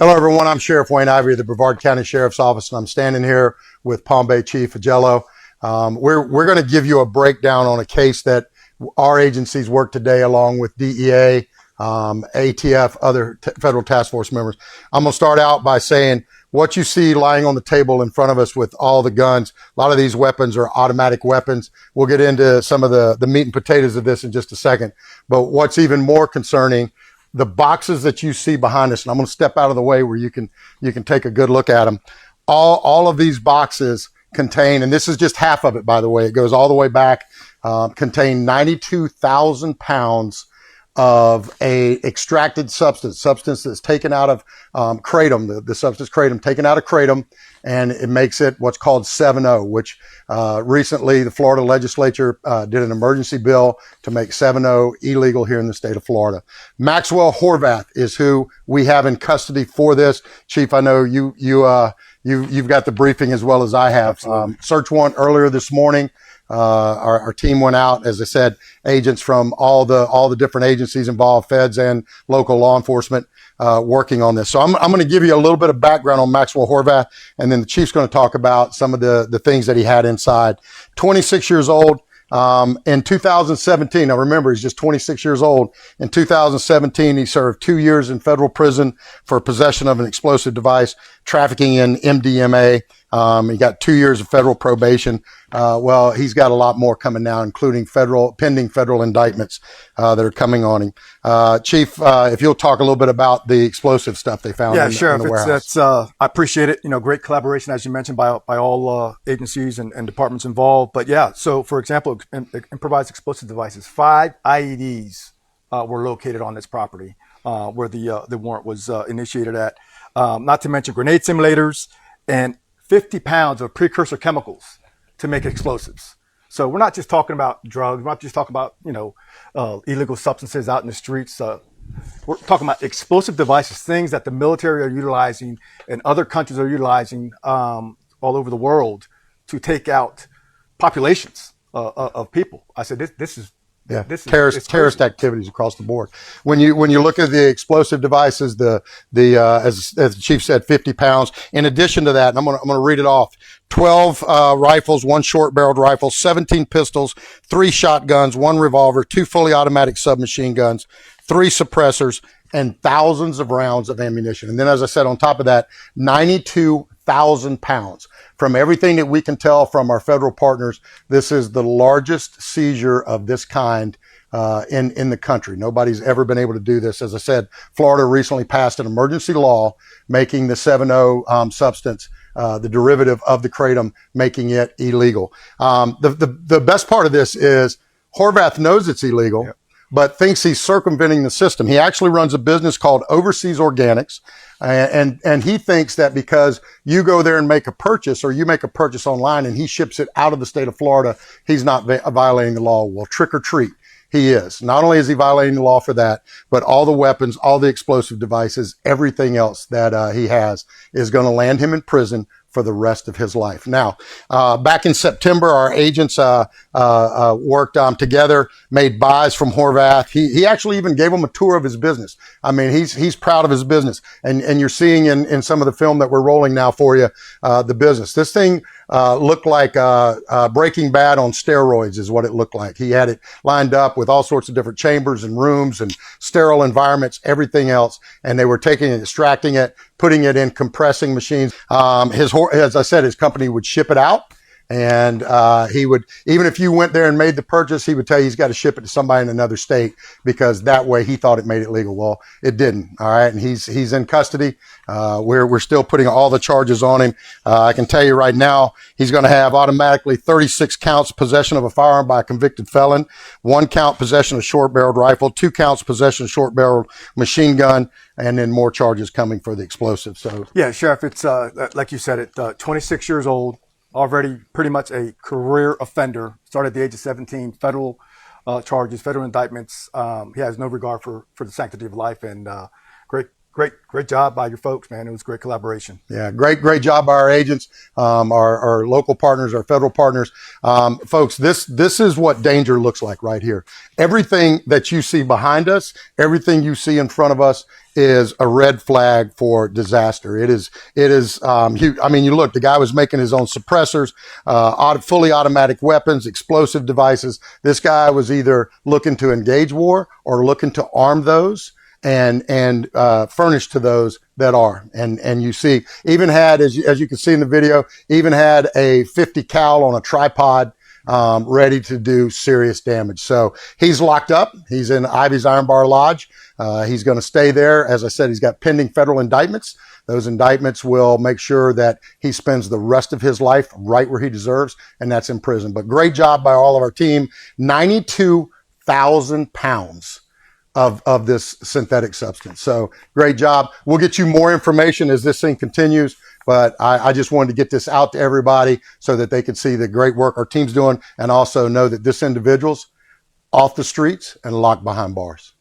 Hello, everyone. I'm Sheriff Wayne Ivey of the Brevard County Sheriff's Office, and I'm standing here with Palm Bay Chief Agello. We're going to give you a breakdown on a case that our agencies work today along with DEA, ATF, other federal task force members. I'm going to start out by saying what you see lying on the table in front of us with all the guns. A lot of these weapons are automatic weapons. We'll get into some of the meat and potatoes of this in just a second. But what's even more concerning, the boxes that you see behind us, and I'm going to step out of the way where you can take a good look at them. All of these boxes contain, and this is just half of it, by the way, it goes all the way back, contain 92,000 pounds of a extracted substance that's taken out of Kratom, the substance Kratom, taken out of Kratom, and it makes it what's called 7.0, which recently the Florida legislature did an emergency bill to make 7.0 illegal here in the state of Florida. Maxwell Horvath is who we have in custody for this. Chief, I know you've got the briefing as well as I have. Search warrant earlier this morning. Our team went out, as I said, agents from all the different agencies involved, feds and local law enforcement, working on this. So I'm going to give you a little bit of background on Maxwell Horvath, and then the chief's going to talk about some of the things that he had inside. 26 years old. In 2017, now remember, he's just 26 years old. In 2017, he served 2 years in federal prison for possession of an explosive device, trafficking in MDMA. He got 2 years of federal probation. Well, he's got a lot more coming now, including pending federal indictments that are coming on him. Chief, if you'll talk a little bit about the explosive stuff they found in the warehouse. I appreciate it. Great collaboration, as you mentioned, by all agencies and departments involved. But yeah, so for example, improvised explosive devices, 5 IEDs were located on this property where the warrant was initiated at. Not to mention grenade simulators and 50 pounds of precursor chemicals to make explosives. So we're not just talking about drugs. We're not just talking about, illegal substances out in the streets. We're talking about explosive devices, things that the military are utilizing and other countries are utilizing all over the world to take out populations of people. I said, this is terrorist activities across the board. When you look at the explosive devices, as the chief said, 50 pounds. In addition to that, and I'm gonna read it off: 12 rifles, 1 short-barreled rifle, 17 pistols, 3 shotguns, 1 revolver, 2 fully automatic submachine guns, 3 suppressors, and thousands of rounds of ammunition. And then, as I said, on top of that, 92,000 pounds. From everything that we can tell from our federal partners, this is the largest seizure of this kind in the country. Nobody's ever been able to do this. As I said, Florida recently passed an emergency law making the 7.0 substance, the derivative of the Kratom, making it illegal. The best part of this is Horvath knows it's illegal. Yep. But thinks he's circumventing the system. He actually runs a business called Overseas Organics, and he thinks that because you go there and make a purchase, or you make a purchase online and he ships it out of the state of Florida, he's not violating the law. Well, trick or treat. He is. Not only is he violating the law for that, but all the weapons, all the explosive devices, everything else that he has is going to land him in prison for the rest of his life. Now, back in September, our agents worked together, made buys from Horvath. He actually even gave him a tour of his business. I mean, he's proud of his business. And you're seeing in some of the film that we're rolling now for you, the business. This thing looked like Breaking Bad on steroids is what it looked like. He had it lined up with all sorts of different chambers and rooms and sterile environments, everything else. And they were taking it, extracting it, putting it in compressing machines. As I said, his company would ship it out. And he would, even if you went there and made the purchase, he would tell you he's got to ship it to somebody in another state, because that way he thought it made it legal. Well, it didn't. All right. And he's in custody. We're still putting all the charges on him. I can tell you right now, he's going to have automatically 36 counts possession of a firearm by a convicted felon, 1 count possession of short-barreled rifle, 2 counts possession of short-barreled machine gun, and then more charges coming for the explosive. So yeah, Sheriff, it's like you said, 26 years old. Already pretty much a career offender, started at the age of 17, federal charges, federal indictments. He has no regard for the sanctity of life, and great great job by your folks, man. It was great collaboration. Yeah, great job by our agents, our local partners, our federal partners. Folks, this is what danger looks like right here. Everything that you see behind us, everything you see in front of us is a red flag for disaster. It is, I mean, you look, the guy was making his own suppressors, fully automatic weapons, explosive devices. This guy was either looking to engage war or looking to arm those and furnish to those that are. And you see, even had, as you can see in the video, even had a 50 cal on a tripod, ready to do serious damage. So he's locked up. He's in Ivey's Iron Bar Lodge. He's going to stay there. As I said, he's got pending federal indictments. Those indictments will make sure that he spends the rest of his life right where he deserves, and that's in prison. But great job by all of our team. 92,000 pounds of this synthetic substance. So great job. We'll get you more information as this thing continues. But I just wanted to get this out to everybody so that they could see the great work our team's doing and also know that this individual's off the streets and locked behind bars.